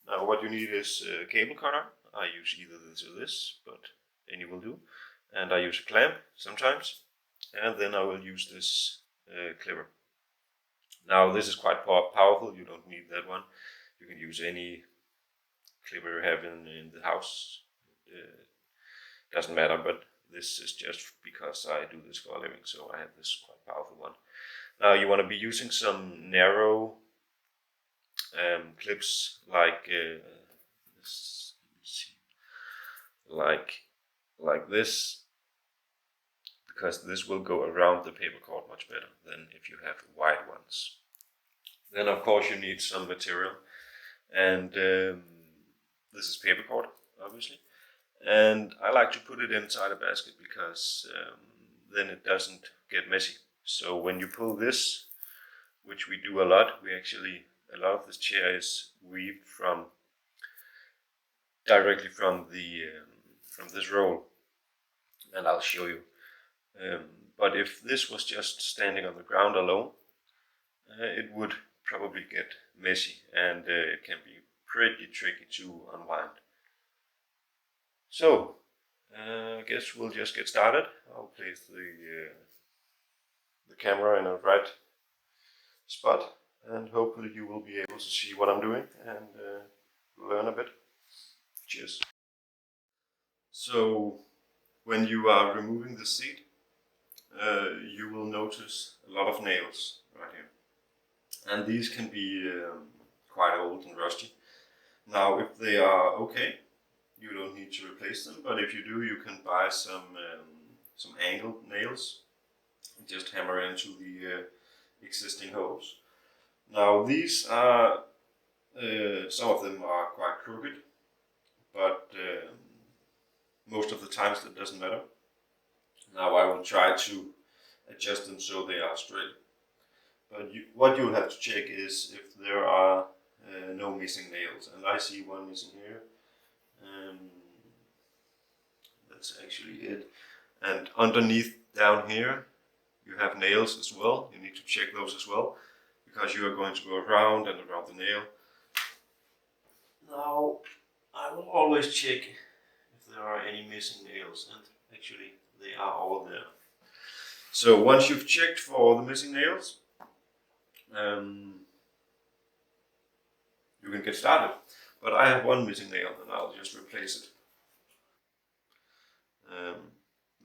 Now what you need is a cable cutter. I use either this or this, but any will do. And I use a clamp sometimes. And then I will use this clipper. Now this is quite powerful, you don't need that one. You can use any clipper you have in the house. Doesn't matter, but this is just because I do this for a living, so I have this quite powerful one. Now you want to be using some narrow clips like like this, because this will go around the paper cord much better than if you have wide ones. Then of course you need some material, and this is paper cord, obviously, and I like to put it inside a basket because then it doesn't get messy. So when you pull this, which we do a lot, a lot of this chair is weaved directly from this roll, and I'll show you. But if this was just standing on the ground alone, it would probably get messy, and it can be pretty tricky to unwind. So I guess we'll just get started. I'll place the camera in a right spot, and hopefully you will be able to see what I'm doing and learn a bit. Cheers. So when you are removing the seat, you will notice a lot of nails right here, and these can be quite old and rusty. Now if they are okay, you don't need to replace them, but if you do, you can buy some angled nails and just hammer into the existing holes. Now these are, some of them are quite crooked, but most of the times that doesn't matter. Now I will try to adjust them so they are straight. But what you'll have to check is if there are no missing nails, and I see one missing here. That's actually it. And underneath down here you have nails as well. You need to check those as well, because you are going to go around and around the nail. Now I will always check if there are any missing nails, and actually they are all there. So once you've checked for the missing nails, you can get started. But I have one missing nail, and I'll just replace it.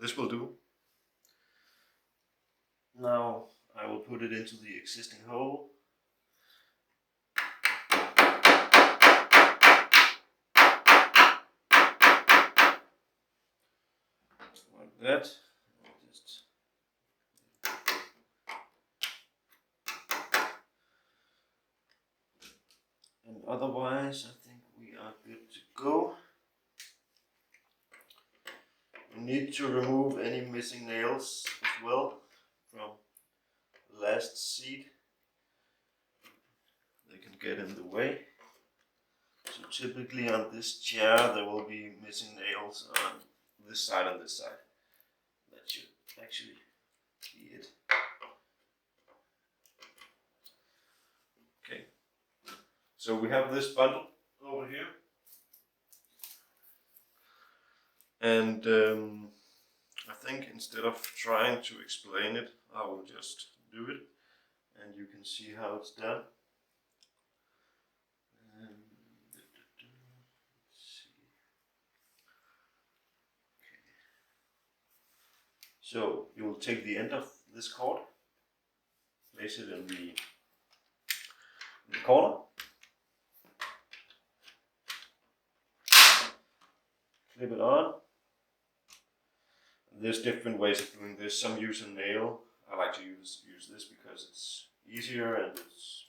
This will do. Now I will put it into the existing hole. Like that. And otherwise, I think we are good to go. We need to remove any missing nails as well from the last seat. They can get in the way. So typically on this chair there will be missing nails on this side and this side. That should actually be it. Okay. So we have this bundle over here. And I think instead of trying to explain it, I will just do it, and you can see how it's done. So you will take the end of this cord, place it in the corner, clip it on. There's different ways of doing this. Some use a nail. I like to use this because it's easier and it's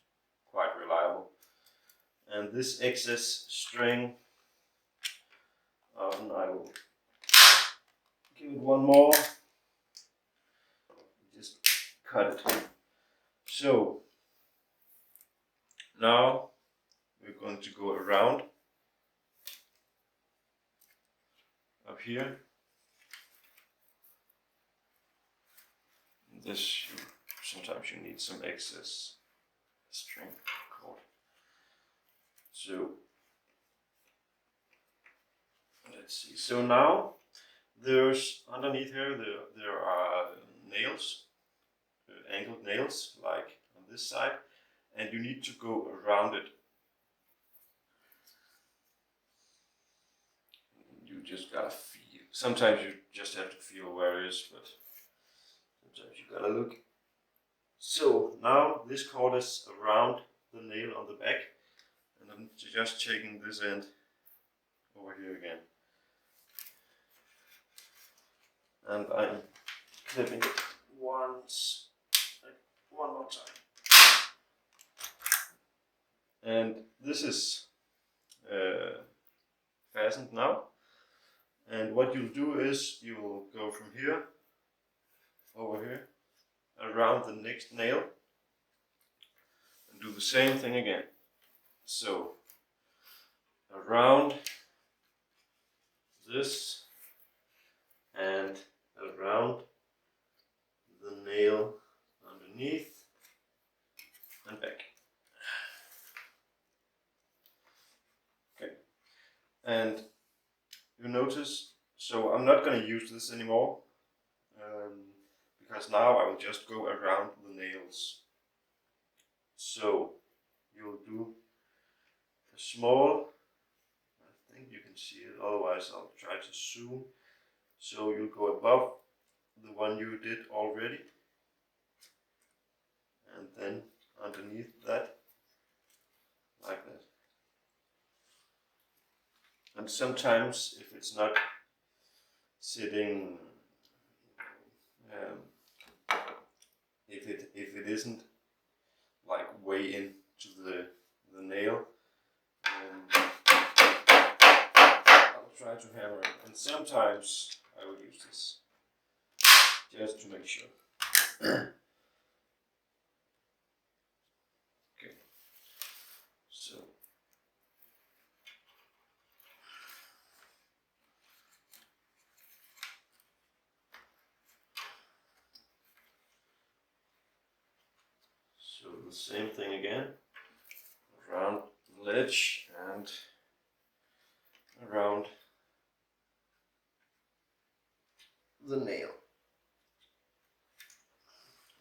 quite reliable. And this excess string, I will give it one more. Just cut it. So now we're going to go around up here. This, sometimes you need some excess string cord. So let's see. So now there's underneath here there are nails, angled nails, like on this side, and you need to go around it. You just gotta feel. Sometimes you just have to feel where it is, but sometimes you gotta look. So now this cord is around the nail on the back, and I'm just checking this end over here again. And I'm clipping it one more time. And this is fastened now. And what you'll do is you will go from here over here around the next nail and do the same thing again. So around this and around the nail underneath and back. Okay, and you notice, so I'm not going to use this anymore because now I will just go around the nails. So you'll do a small, I think you can see it, otherwise I'll try to zoom. So you'll go above the one you did already, and then underneath that, like that. And sometimes if it's not sitting, if it isn't like way into the nail, I'll try to hammer it. And sometimes I will use this just to make sure. Okay, so the same thing again, around the ledge and around the nail,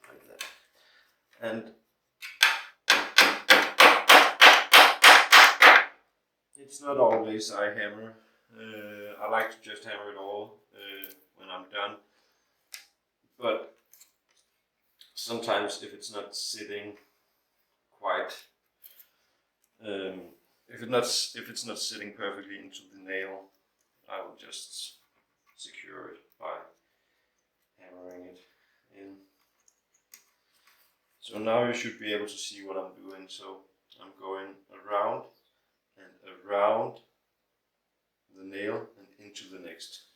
like that. And it's not always I hammer. I like to just hammer it all when I'm done. But sometimes if it's not sitting quite, if it's not sitting perfectly into the nail, I will just secure it by hammering it in. So now you should be able to see what I'm doing. So I'm going around and around the nail and into the next.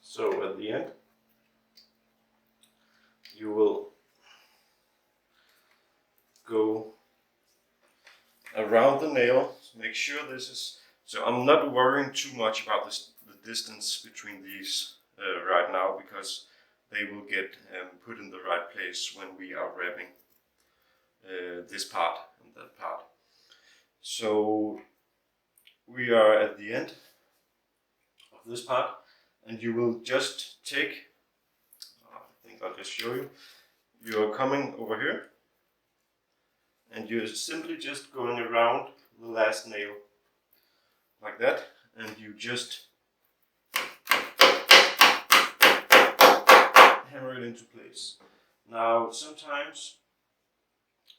So at the end, around the nail. Make sure this is, so I'm not worrying too much about the distance between these right now, because they will get put in the right place when we are wrapping this part and that part. So we are at the end of this part, and you will just take, I think I'll just show you, you're coming over here and you're simply just going around the last nail like that, and you just hammer it into place. Now sometimes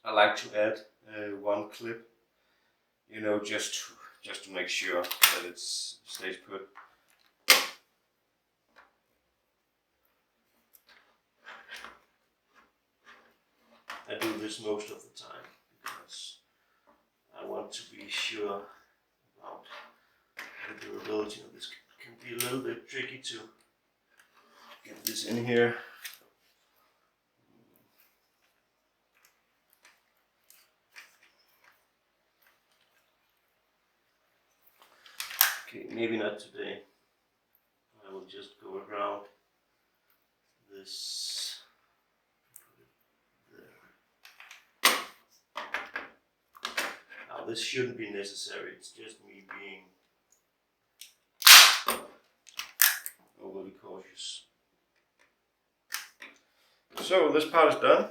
I like to add one clip, you know, just to make sure that it stays put. I do this most of the time because I want to be sure about the durability of this. It can be a little bit tricky to get this in here. Okay, maybe not today. I will just go around this. Now this shouldn't be necessary, it's just me being overly cautious. So this part is done,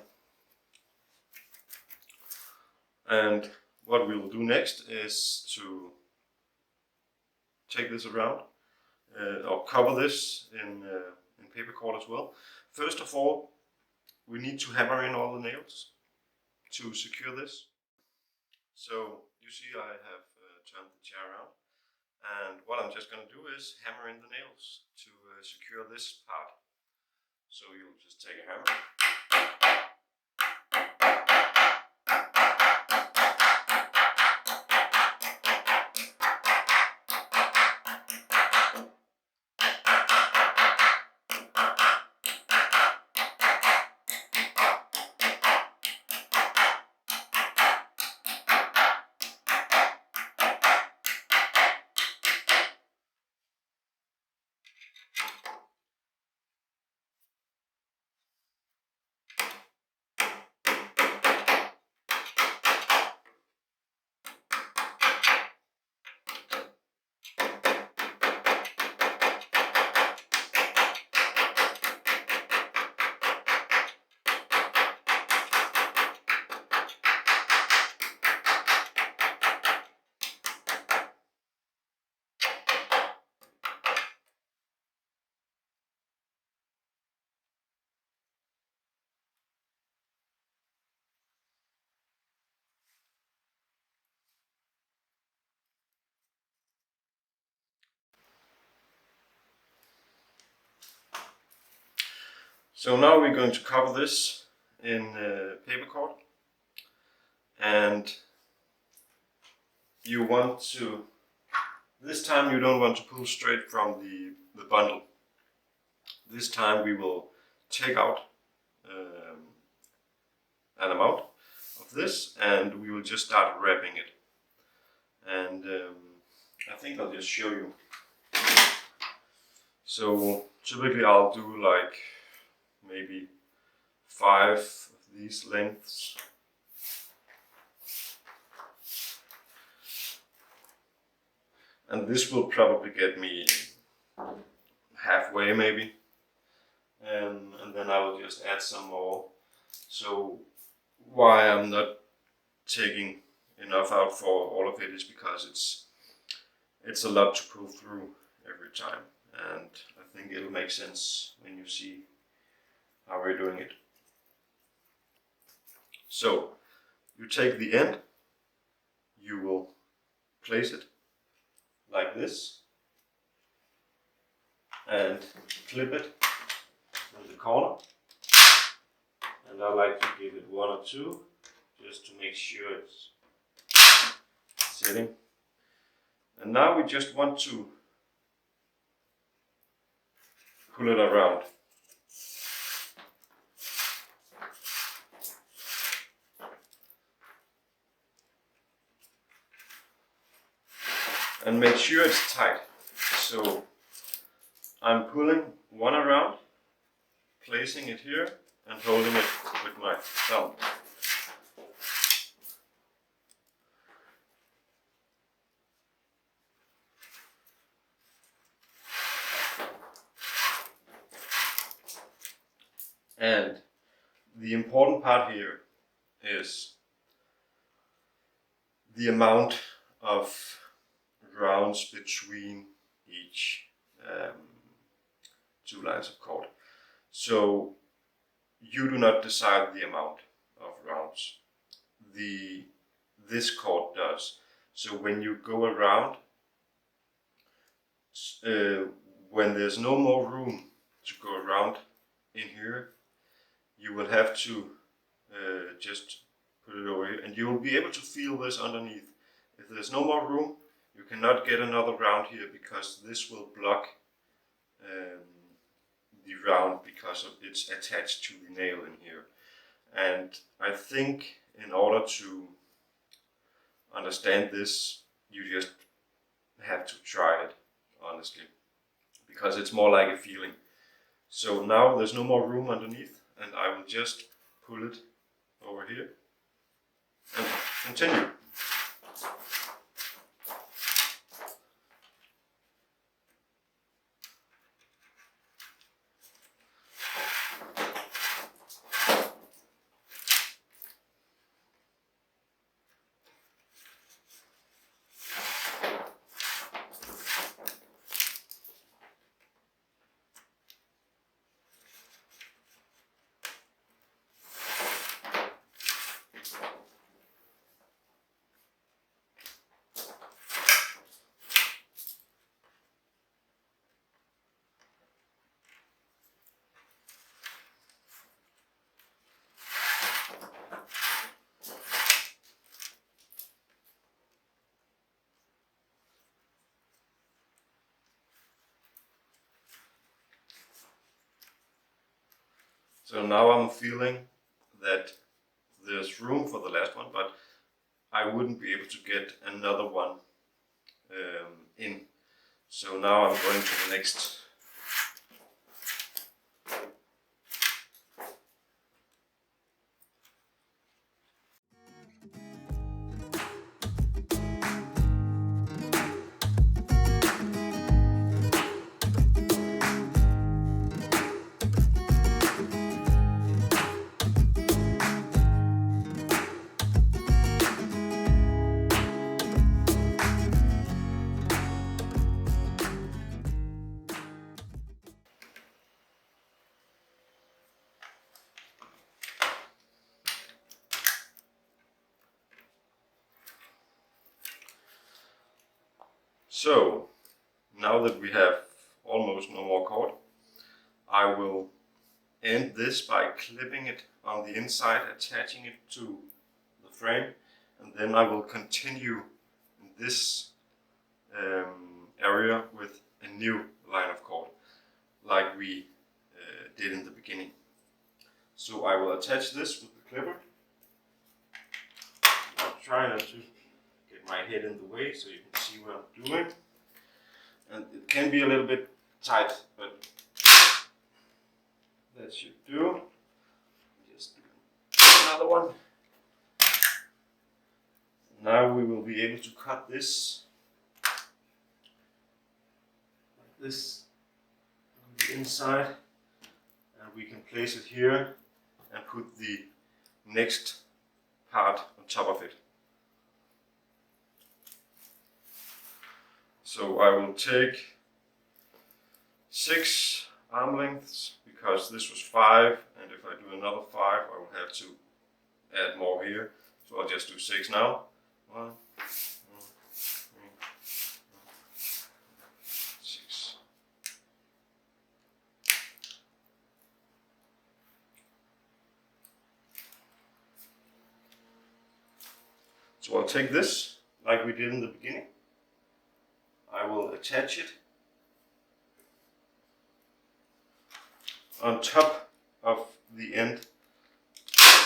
and what we will do next is to take this around or cover this in paper cord as well. First of all, we need to hammer in all the nails to secure this. So you see I have turned the chair around, and what I'm just going to do is hammer in the nails to secure this part. So you'll just take a hammer. So now we're going to cover this in paper cord, and you want to, this time you don't want to pull straight from the bundle. This time we will take out an amount of this, and we will just start wrapping it. And I think I'll just show you. So typically I'll do like maybe 5 of these lengths. And this will probably get me halfway maybe. And then I will just add some more. So why I'm not taking enough out for all of it is because it's a lot to pull through every time. And I think it'll make sense when you see how we're doing it. So you take the end, you will place it like this and clip it in the corner. And I like to give it 1 or 2 just to make sure it's sitting. And now we just want to pull it around. and make sure it's tight. So I'm pulling one around, placing it here and holding it with my thumb. And the important part here is the amount of rounds between each two lines of cord. So you do not decide the amount of rounds. This cord does. So when you go around, when there's no more room to go around in here, you will have to just put it over here, and you will be able to feel this underneath. If there's no more room, you cannot get another round here, because this will block the round because of it's attached to the nail in here. And I think in order to understand this, you just have to try it, honestly, because it's more like a feeling. So now there's no more room underneath, and I will just pull it over here and continue. So now I'm feeling that there's room for the last one, but I wouldn't be able to get another one in. So now I'm going to the next. So now that we have almost no more cord, I will end this by clipping it on the inside, attaching it to the frame, and then I will continue in this area with a new line of cord, like we did in the beginning. So I will attach this with the clipper. I'll try not to get my head in the way so you can see what I'm doing. And it can be a little bit tight, but that should do. Just do another one. Now we will be able to cut this like this on the inside, and we can place it here and put the next part on top of it. So I will take 6 arm lengths, because this was 5, and if I do another 5 I will have to add more here. So I'll just do 6 now. 1, 2, 3, 6. So I'll take this like we did in the beginning. I will attach it on top of the end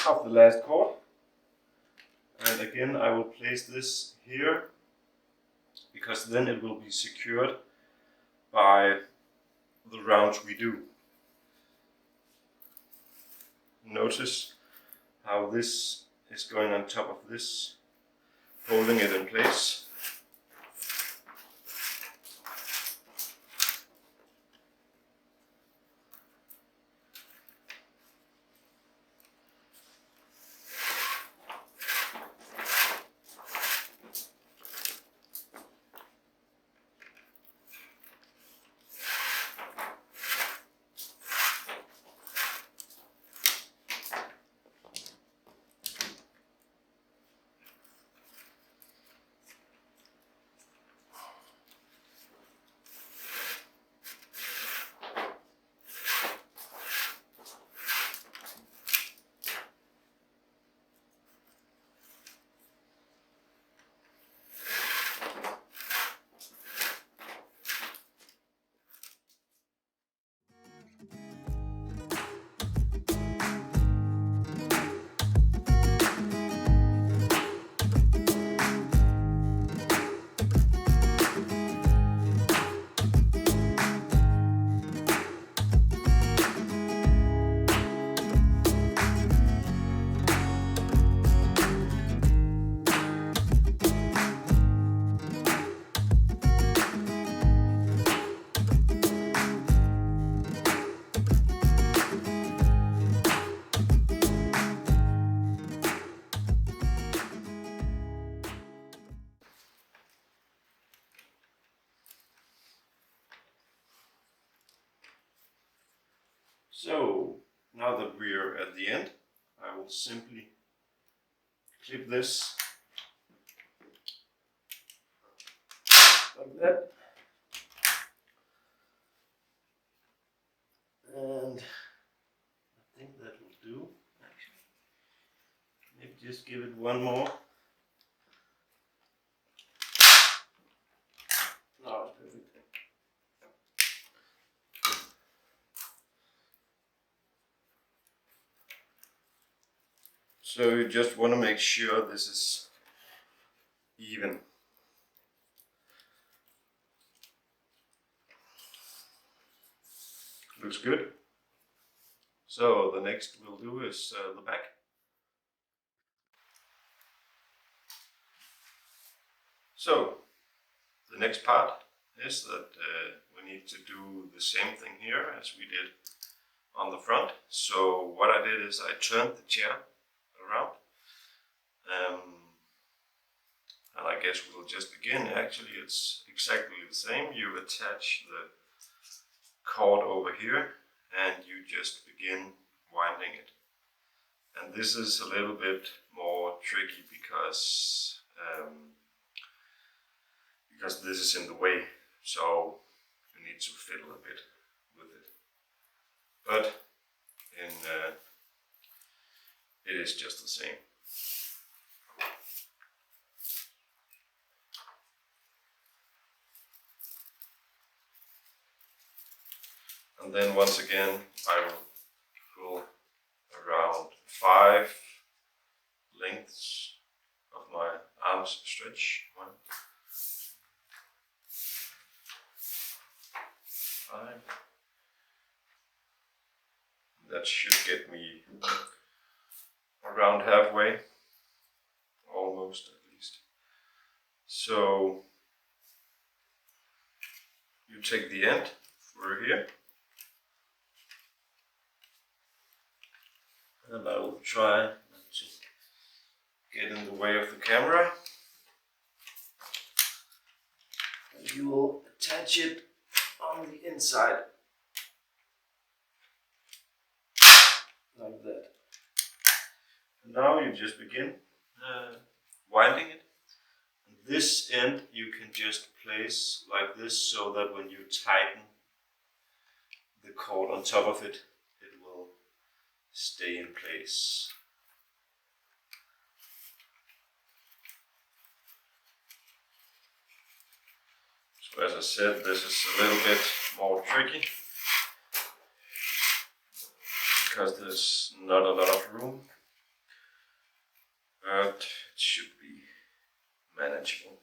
of the last cord, and again I will place this here because then it will be secured by the rounds we do. Notice how this is going on top of this, holding it in place. So now that we're at the end, I will simply clip this like that, and I think that will do. Actually, maybe just give it one more. Now it's perfect. So you just want to make sure this is even. Looks good. So the next we'll do is the back. So the next part is that we need to do the same thing here as we did on the front. So what I did is I turned the chair around, and I guess we'll just begin. Actually, it's exactly the same. You attach the cord over here and you just begin winding it. And this is a little bit more tricky because this is in the way, so you need to fiddle a bit with it. But it is just the same. And then once again, I will pull around 5 lengths of my arms stretch. 1, 5. That should get me around halfway, almost at least. So you take the end through here, and I will try not to get in the way of the camera. And you will attach it on the inside, like that. And now you just begin winding it. And this end you can just place like this, so that when you tighten the cord on top of it, it will stay in place. So as I said, this is a little bit more tricky because there's not a lot of room, but it should be manageable.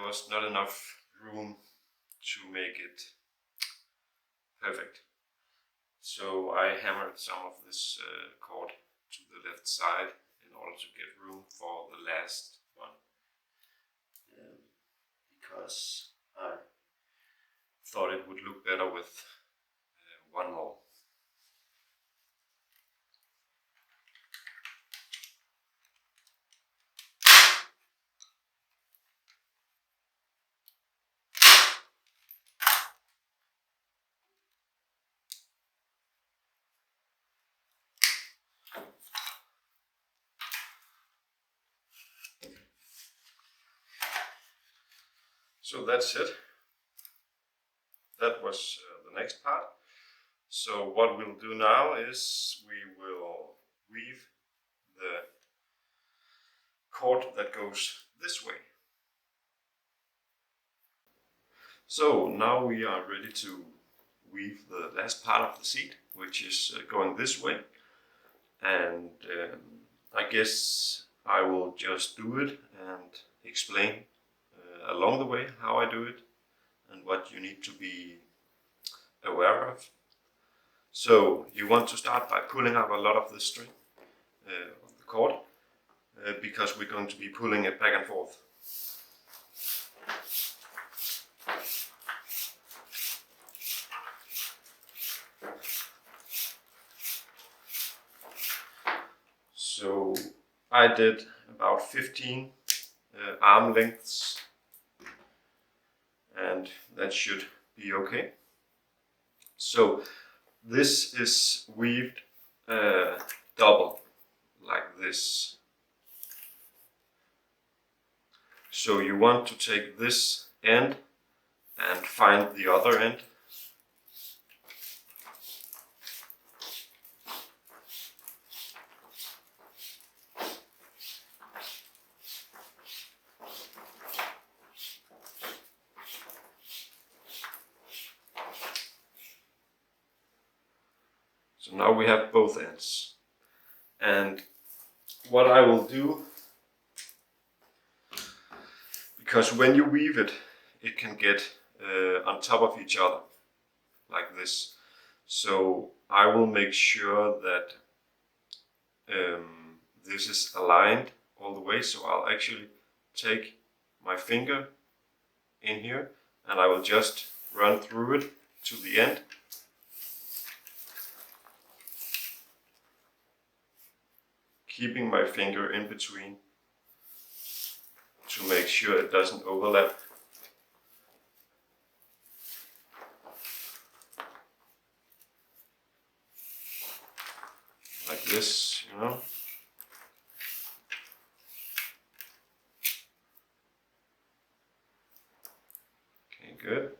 was not enough room to make it perfect. So I hammered some of this cord to the left side in order to get room for the last one. Because I thought it would look better with one more. So that's it. That was the next part. So what we'll do now is we will weave the cord that goes this way. So now we are ready to weave the last part of the seat, which is going this way. And I guess I will just do it and explain along the way how I do it and what you need to be aware of. So you want to start by pulling up a lot of the string of the cord because we're going to be pulling it back and forth. So I did about 15 arm lengths, and that should be okay. So this is weaved double, like this. So you want to take this end and find the other end. So now we have both ends. And what I will do, because when you weave it, it can get on top of each other, like this. So I will make sure that this is aligned all the way. So I'll actually take my finger in here and I will just run through it to the end. Keeping my finger in between to make sure it doesn't overlap. Like this, you know. Okay, good.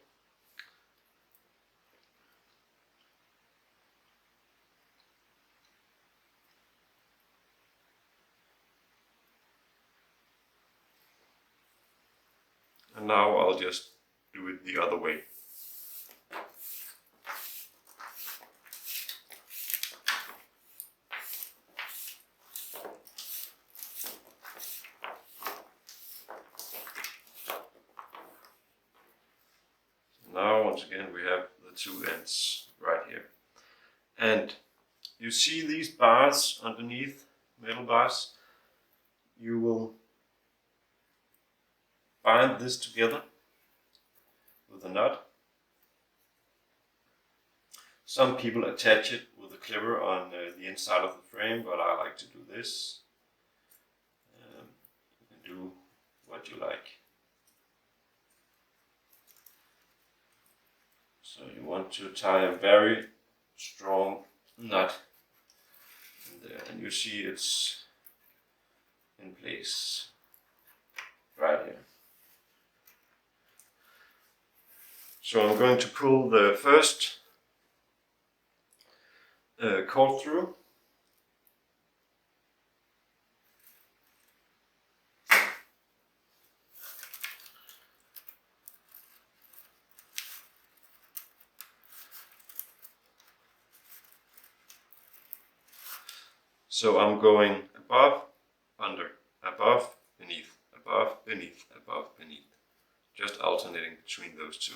And now I'll just do it the other way. Now once again we have the two ends right here. And you see these bars underneath, metal bars, you will bind this together with a knot. Some people attach it with a clipper on the inside of the frame, but I like to do this. You can do what you like. So you want to tie a very strong knot in there, and you see it's in place right here. So I'm going to pull the first cord through. So I'm going above, under, above, beneath, above, beneath, above, beneath, just alternating between those two.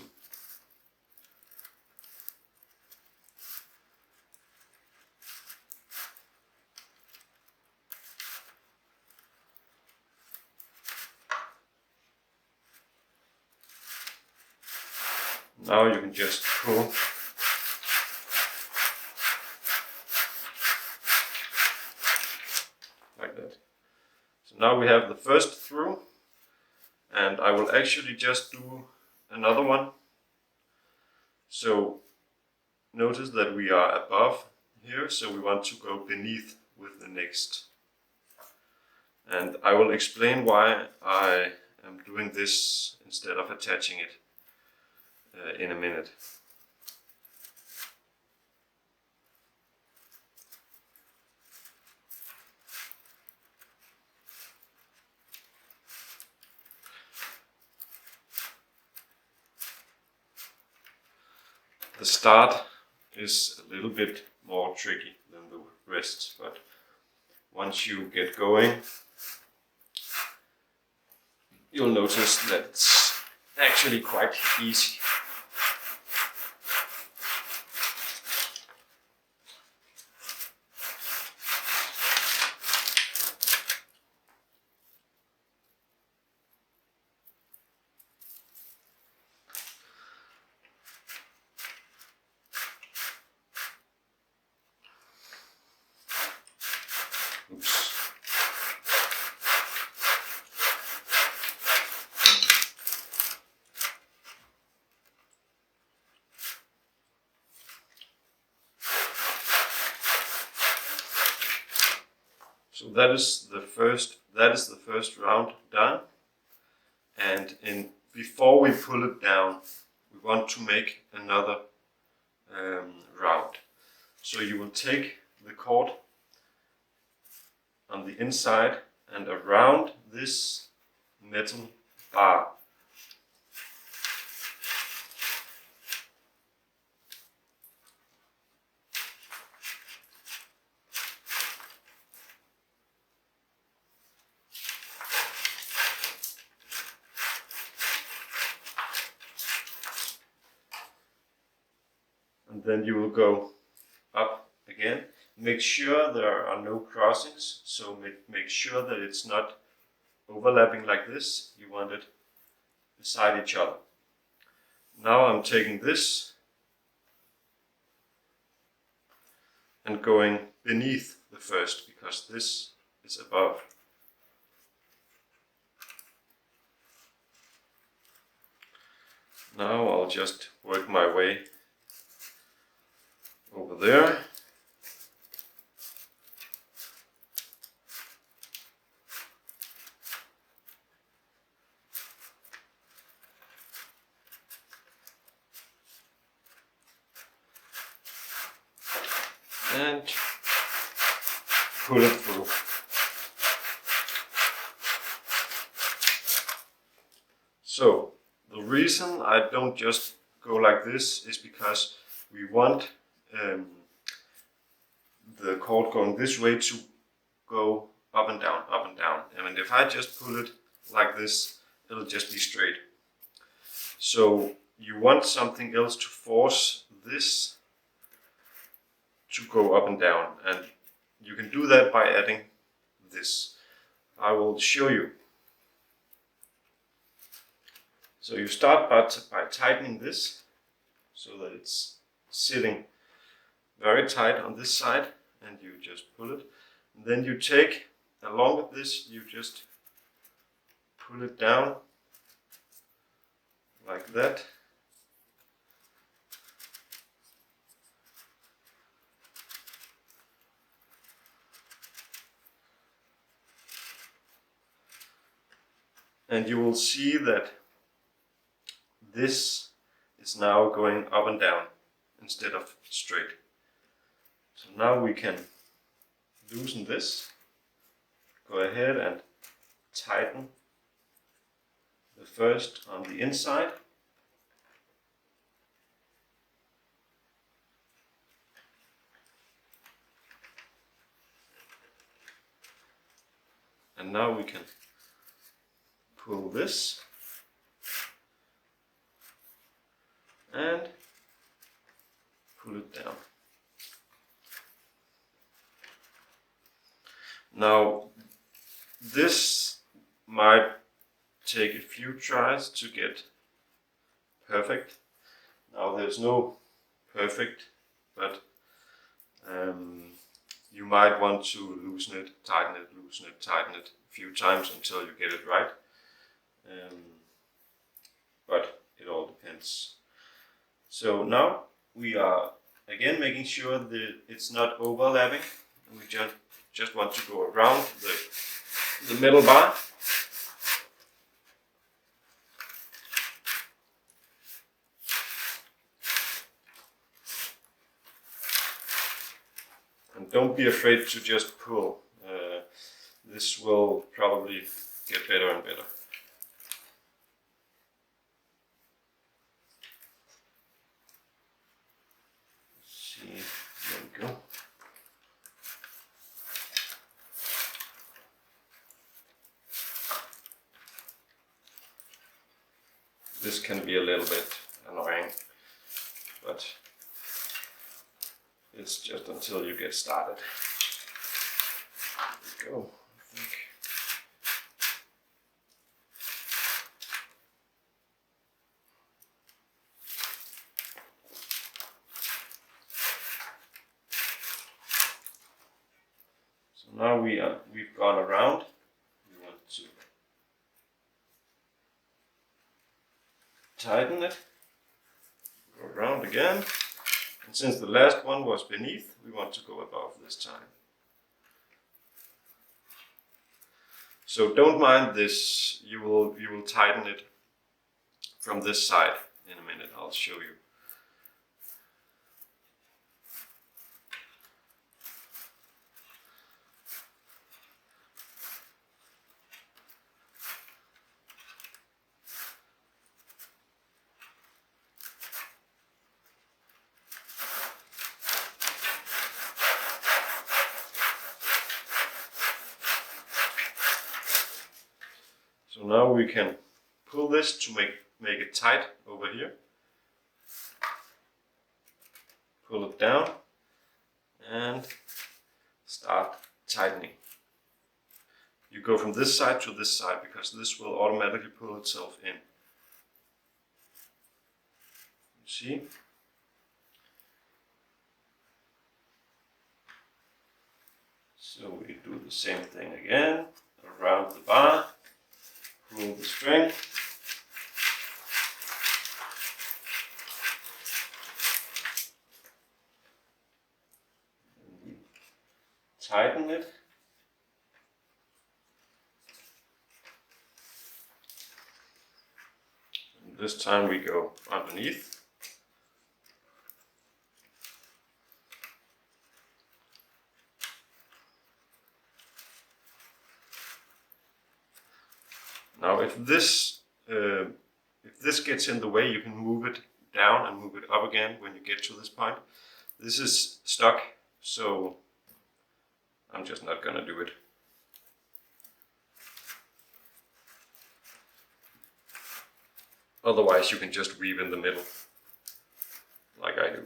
Now you can just pull like that. So now we have the first through, and I will actually just do another one. So notice that we are above here, so we want to go beneath with the next. And I will explain why I am doing this instead of attaching it in a minute. The start is a little bit more tricky than the rest, but once you get going, you'll notice that it's actually quite easy. Oops. So that is the first round done, and before we pull it down, we want to make another round. So you will take the cord on the inside and around this metal bar. And then you will go up again. Make sure there are no crossings, so make sure that it's not overlapping like this. You want it beside each other. Now I'm taking this and going beneath the first, because this is above. Now I'll just work my way over there. And pull it through. So the reason I don't just go like this is because we want the cord going this way to go up and down, up and down. And if I just pull it like this, it'll just be straight. So you want something else to force this to go up and down, and you can do that by adding this. I will show you. So you start by tightening this so that it's sitting very tight on this side, and you just pull it. And then you take, along with this, you just pull it down like that. And you will see that this is now going up and down instead of straight. So now we can loosen this, go ahead and tighten the first on the inside. And now we can pull this and pull it down. Now this might take a few tries to get perfect. Now there's no perfect, but you might want to loosen it, tighten it, loosen it, tighten it a few times until you get it right. But it all depends. So now we are again making sure that it's not overlapping. We just want to go around the metal bar. And don't be afraid to just pull. This will probably get better and better. Let's see, there we go. This can be a little bit annoying, but it's just until you get started. There we go, I think. So now we've gone around. We want to tighten it, go around again, and since the last one was beneath, we want to go above this time. So don't mind this, you will tighten it from this side in a minute, I'll show you. So now we can pull this to make it tight over here. Pull it down and start tightening. You go from this side to this side because this will automatically pull itself in. You see? So we do the same thing again, around the bar. Pull the string. And tighten it. And this time we go underneath. Now if this gets in the way, you can move it down and move it up again when you get to this point. This is stuck, so I'm just not gonna do it. Otherwise you can just weave in the middle, like I do.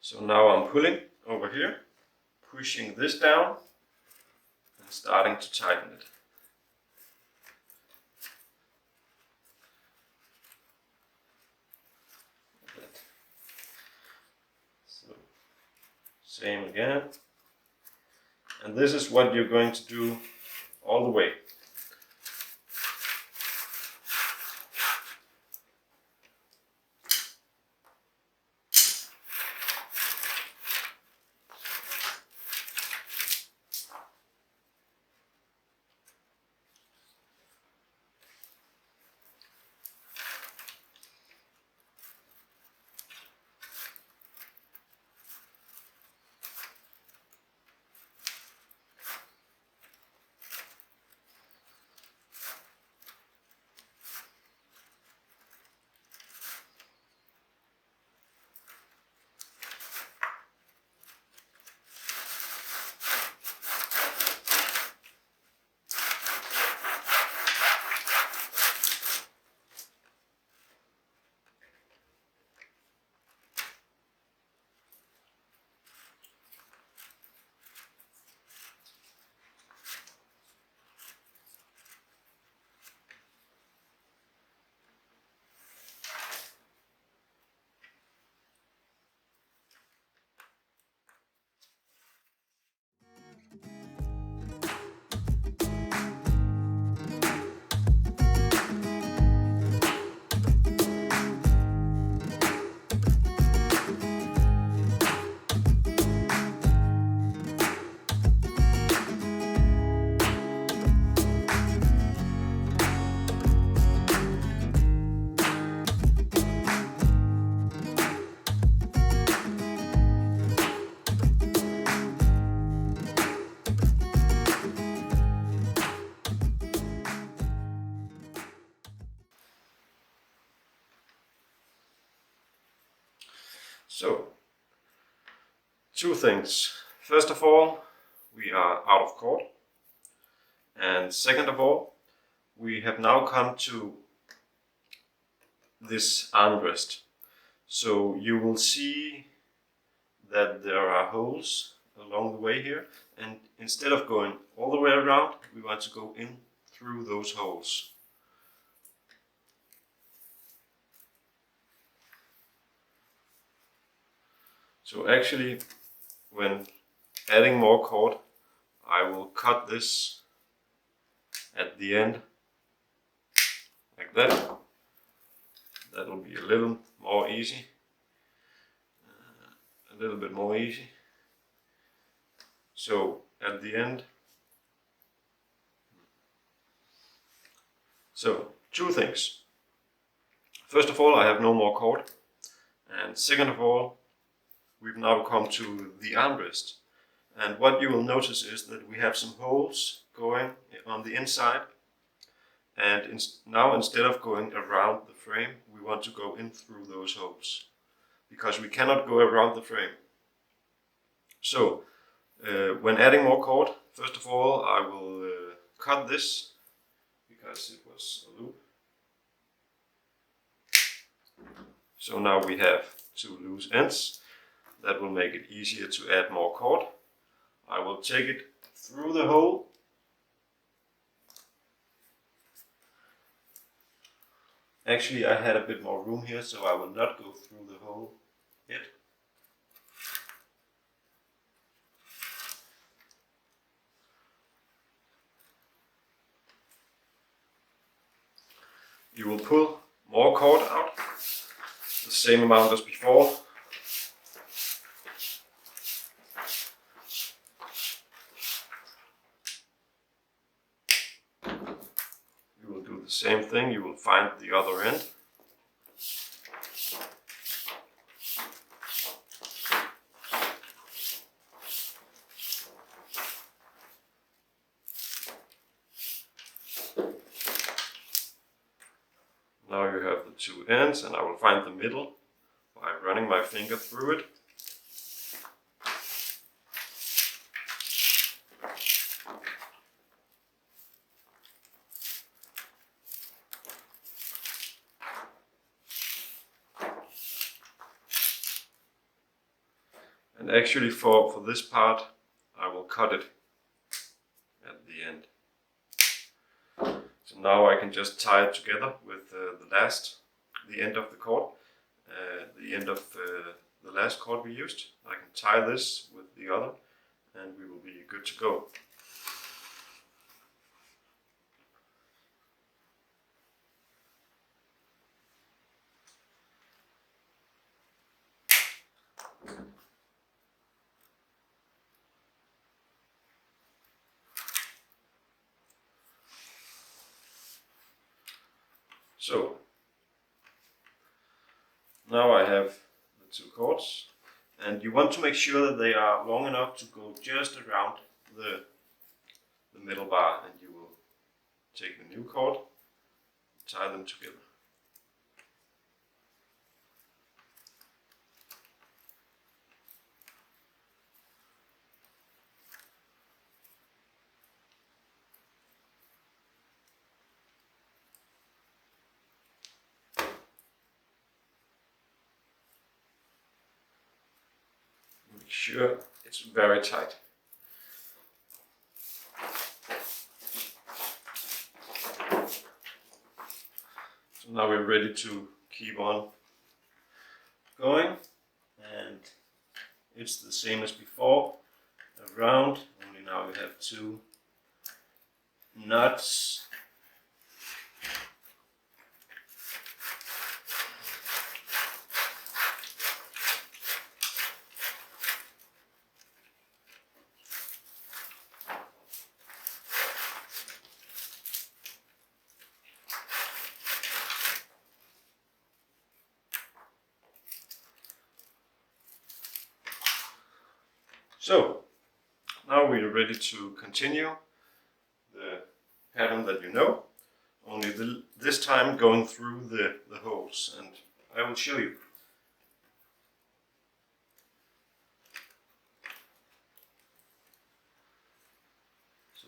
So now I'm pulling over here, pushing this down and starting to tighten it. So, same again. And this is what you're going to do all the way. So, two things. First of all, we are out of cord. And second of all, we have now come to this armrest. So you will see that there are holes along the way here, and instead of going all the way around, we want to go in through those holes. So actually, when adding more cord, I will cut this at the end like that. That will be a little more easy, a little bit more easy. So at the end, so two things. First of all, I have no more cord, and second of all, we've now come to the armrest. And what you will notice is that we have some holes going on the inside, and now instead of going around the frame, we want to go in through those holes, because we cannot go around the frame. So when adding more cord, first of all I will cut this, because it was a loop. So now we have two loose ends. That will make it easier to add more cord. I will take it through the hole. Actually, I had a bit more room here, so I will not go through the hole yet. You will pull more cord out, the same amount as before. You will do the same thing, you will find the other end. Now you have the two ends, and I will find the middle by running my finger through it. And actually for this part, I will cut it at the end. So now I can just tie it together with the end of the cord, the end of the last cord we used. I can tie this with the other, and we will be good to go. So now I have the two cords, and you want to make sure that they are long enough to go just around the middle bar, and you will take the new cord, tie them together. Make sure it's very tight. So now we're ready to keep on going, and it's the same as before, around, only now we have two nuts. So now we are ready to continue the pattern that you know, only this time going through the holes, and I will show you.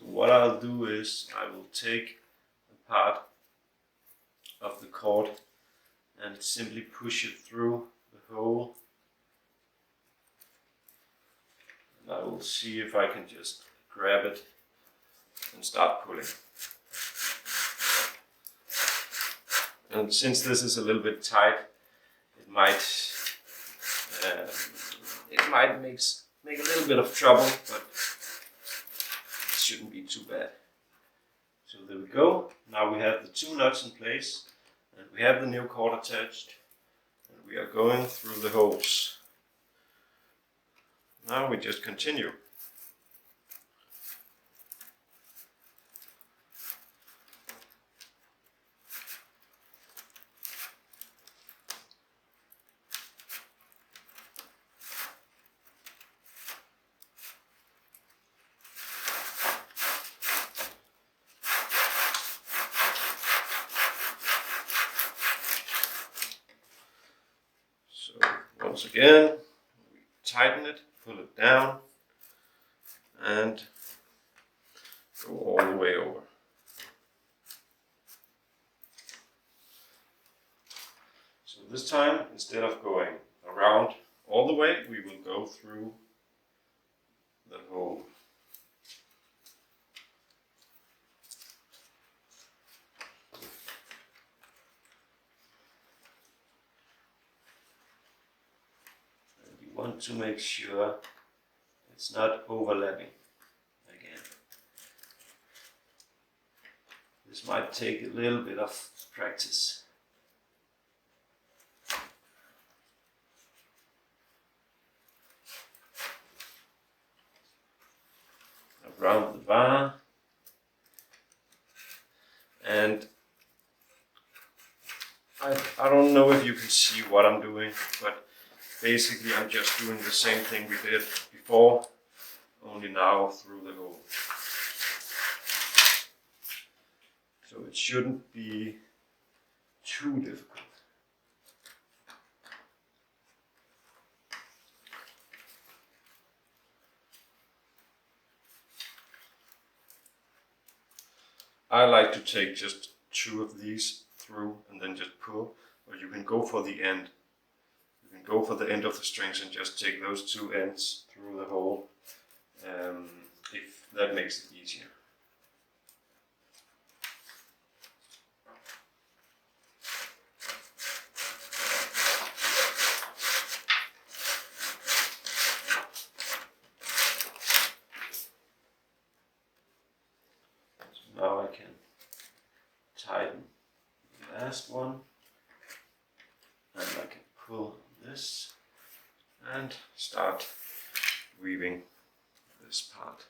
So what I'll do is I will take a part of the cord and simply push it through the hole. And I will see if I can just grab it and start pulling. And since this is a little bit tight, it might make a little bit of trouble, but it shouldn't be too bad. So there we go. Now we have the two nuts in place, and we have the new cord attached, and we are going through the holes. Now we just continue. Once again, we tighten it, pull it down, and go all the way over. So this time, instead of going around all the way, we will go through the hole. Want to make sure it's not overlapping again. This might take a little bit of practice. Around the bar, and I don't know if you can see what I'm doing, but basically I'm just doing the same thing we did before, only now through the hole. So it shouldn't be too difficult. I like to take just two of these through and then just pull, or you can go for the end. You can go for the end of the strings and just take those two ends through the hole, if that makes it easier. So now I can tighten the last one, and I can pull this and start weaving this part.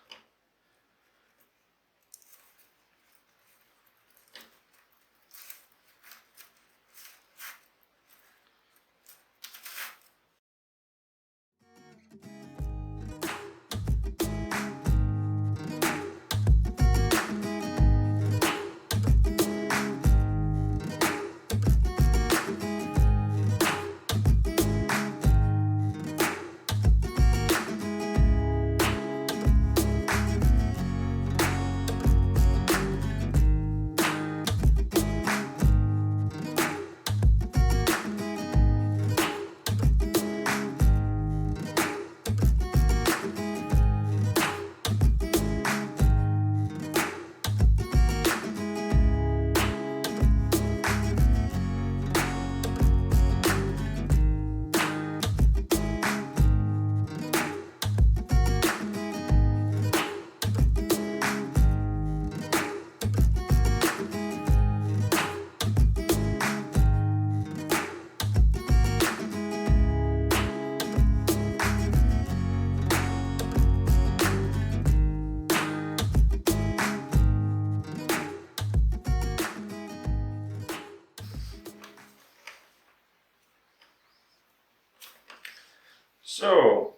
So,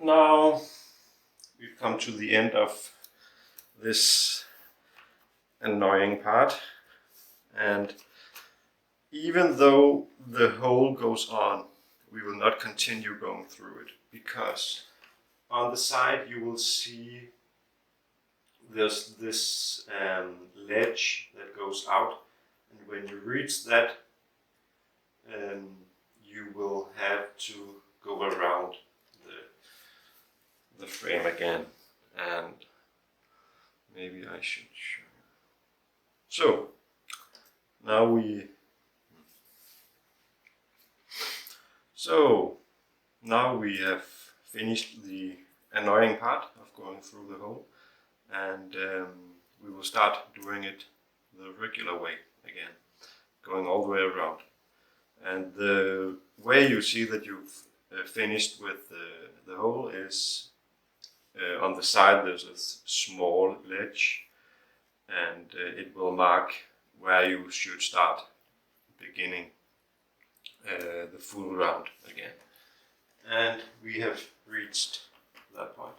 now we've come to the end of this annoying part, and even though the hole goes on, we will not continue going through it because on the side you will see there's this ledge that goes out, and when you reach that, you will have to go around the frame again, and maybe I should show you. So now we have finished the annoying part of going through the hole, and we will start doing it the regular way again, going all the way around. And the way you see that you've finished with the hole is on the side there's a small ledge, and it will mark where you should start beginning the full round again. And we have reached that point.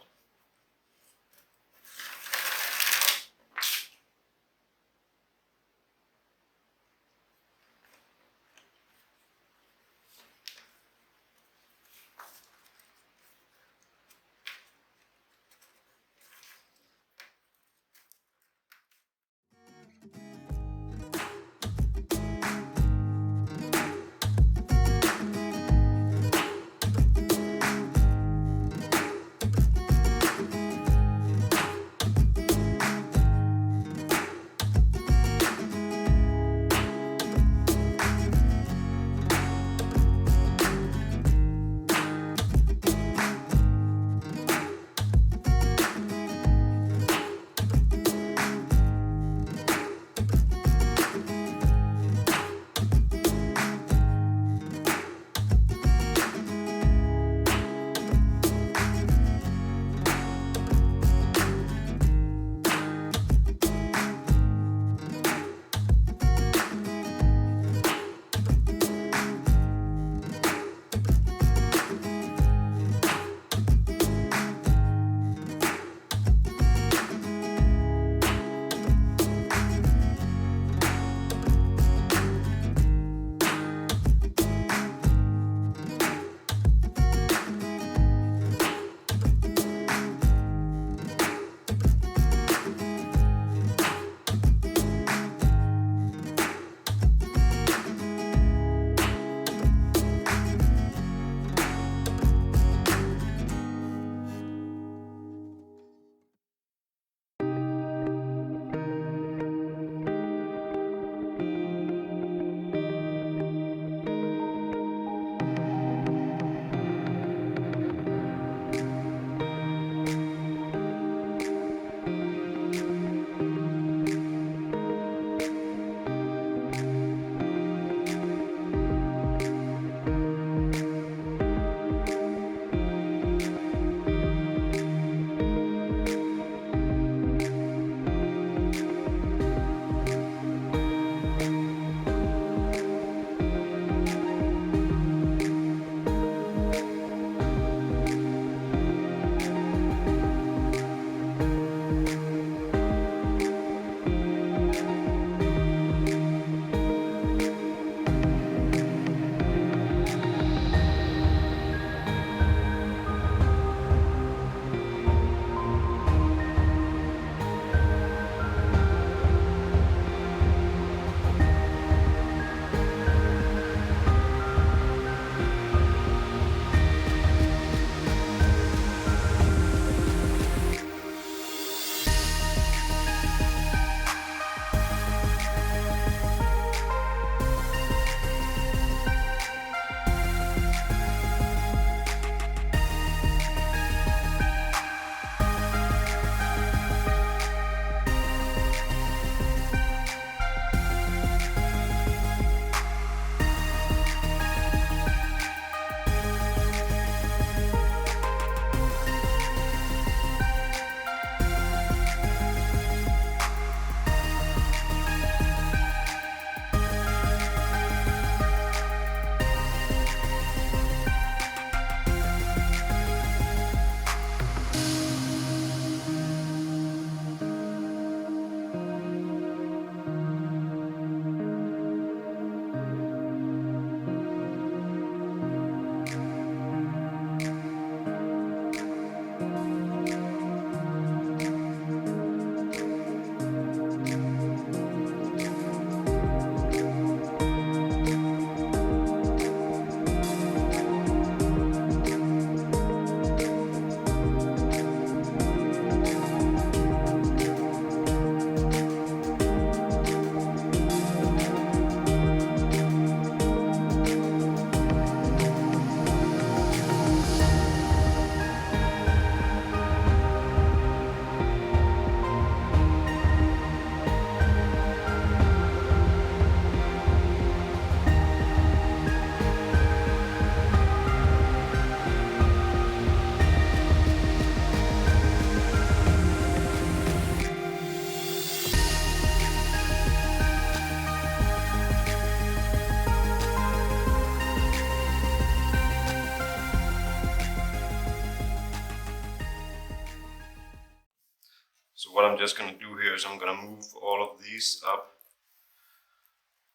So what I'm just going to do here is I'm going to move all of these up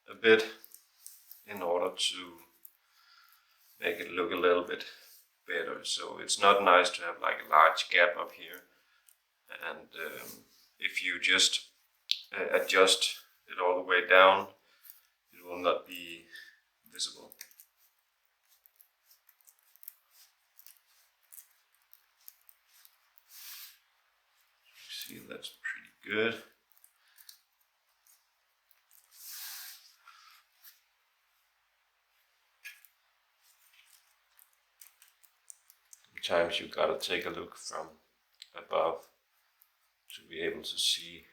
a bit in order to make it look a little bit better. So it's not nice to have like a large gap up here, and if you just adjust it all the way down, it will not be visible. See, that's pretty good. Sometimes you gotta take a look from above to be able to see